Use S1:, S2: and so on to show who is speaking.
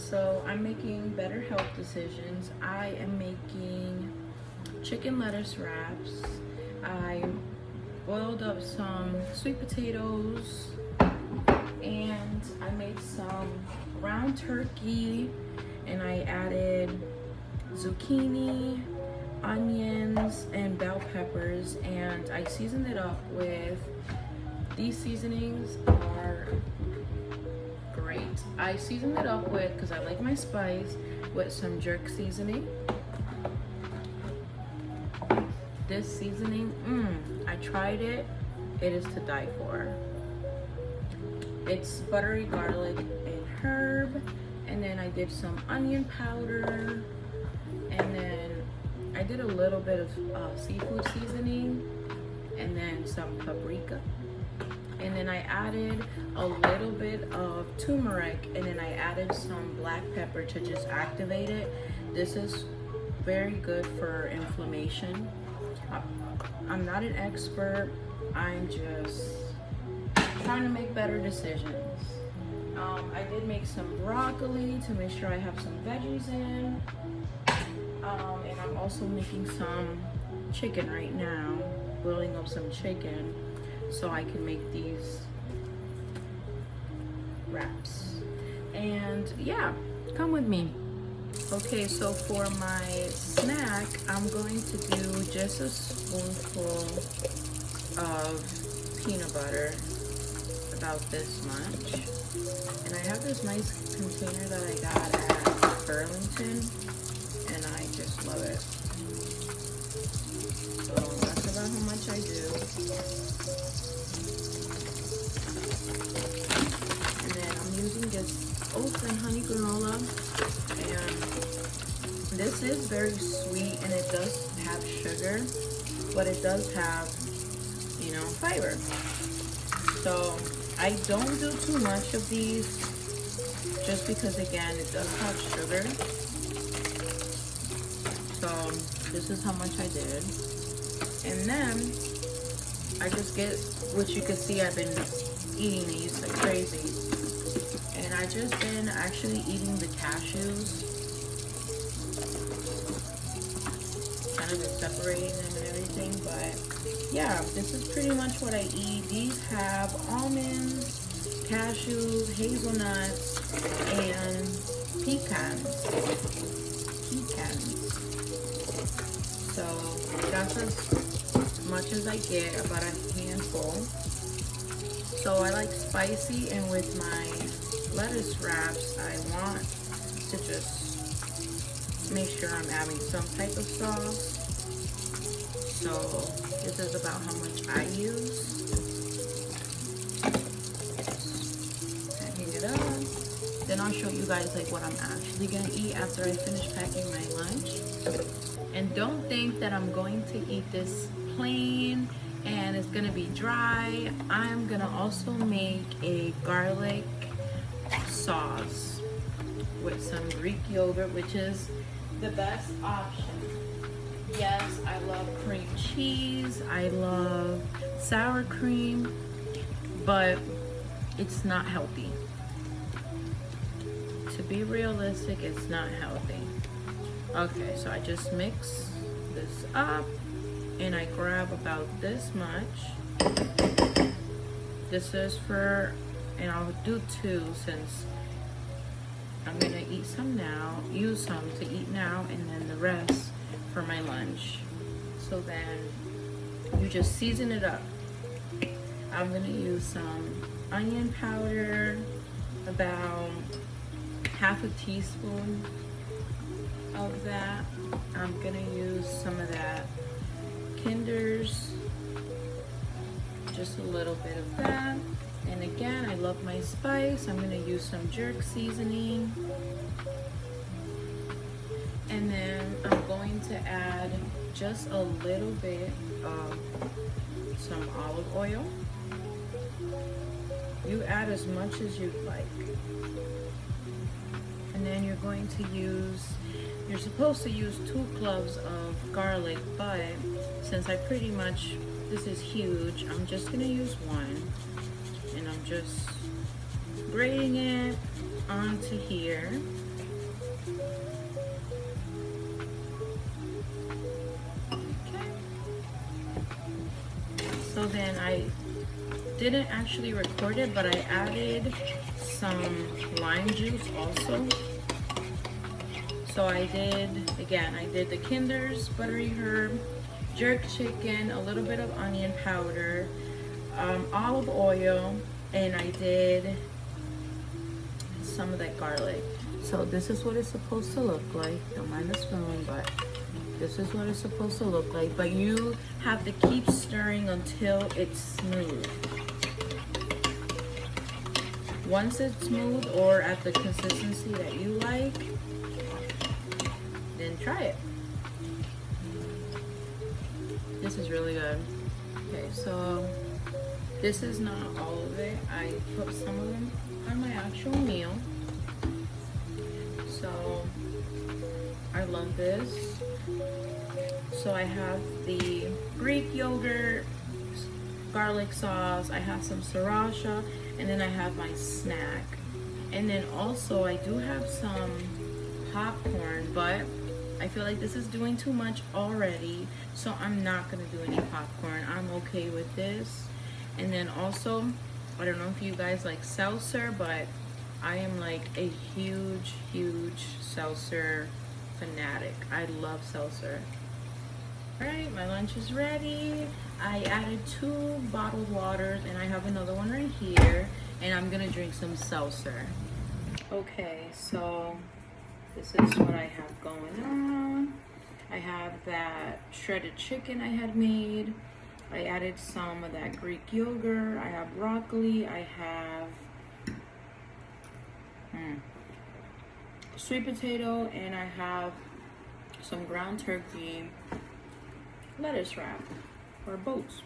S1: So I'm making better health decisions. I am making chicken lettuce wraps. I boiled up some sweet potatoes and I made some ground turkey and I added zucchini, onions, and bell peppers, and I seasoned it up with, these seasonings are great. I seasoned it up with, because I like my spice, with some jerk seasoning. This seasoning, I tried it. It is to die for. It's buttery garlic and herb, and then I did some onion powder, and then I did a little bit of seafood seasoning, and then some paprika. And then I added a little bit of turmeric, and then I added some black pepper to just activate it. This is very good for inflammation. I'm not an expert. I'm just trying to make better decisions. I did make some broccoli to make sure I have some veggies in. And I'm also making some chicken right now, boiling up some chicken so I can make these wraps. And yeah, come with me. Okay, so for my snack, I'm going to do just a spoonful of peanut butter, about this much. And I have this nice container that I got at Burlington, and I just love it. So that's about how much I do. And then I'm using this oats and honey granola, and this is very sweet and it does have sugar, but it does have, you know, fiber. So I don't do too much of these just because, again, it does have sugar. So this is how much I did. And then I just get, which you can see I've been eating these like crazy. And I just been actually eating the cashews. Kind of just separating them and everything, but yeah, this is pretty much what I eat. These have almonds, cashews, hazelnuts, and pecans. So that's as much as I get, about a handful. So I like spicy, and with my lettuce wraps, I want to just make sure I'm adding some type of sauce. So this is about how much I use. Packing it up. Then I'll show you guys like what I'm actually gonna eat after I finish packing my lunch. And don't think that I'm going to eat this plain and it's gonna be dry. I'm gonna also make a garlic sauce with some Greek yogurt, which is the best option. Yes, I love cream cheese, I love sour cream, but it's not healthy. To be realistic, it's not healthy. Okay, so I just mix this up and I grab about this much. This is for, and I'll do two since I'm gonna eat some now, use some to eat now, and then the rest for my lunch. So then you just season it up. I'm gonna use some onion powder, about half a teaspoon of that. I'm gonna use some of that Kinder's, just a little bit of that. And again, I love my spice. I'm gonna use some jerk seasoning. And then I'm going to add just a little bit of some olive oil. You add as much as you'd like. And then you're going to use, you're supposed to use 2 cloves of garlic, but since I pretty much, this is huge, I'm just gonna use 1. And I'm just grating it onto here. Okay. So then I didn't actually record it, but I added some lime juice also. So I did the Kinder's buttery herb, jerk chicken, a little bit of onion powder, olive oil, and I did some of that garlic. So this is what it's supposed to look like. Don't mind the spoon, but this is what it's supposed to look like. But you have to keep stirring until it's smooth. Once it's smooth or at the consistency that you like, then try it. This is really good. Okay, so this is not all of it. I put some of them on my actual meal. So I love this. So I have the Greek yogurt, garlic sauce, I have some sriracha, and then I have my snack. And then also I do have some popcorn, but I feel like this is doing too much already, so I'm not gonna do any popcorn. I'm okay with this. And then also, I don't know if you guys like seltzer, but I am like a huge seltzer fanatic. I love seltzer. All right, my lunch is ready. I added 2 bottled waters, and I have another one right here, and I'm gonna drink some seltzer. Okay, so this is what I have going on. I have that shredded chicken I had made. I added some of that Greek yogurt. I have broccoli. I have sweet potato, and I have some ground turkey lettuce wrap or boats.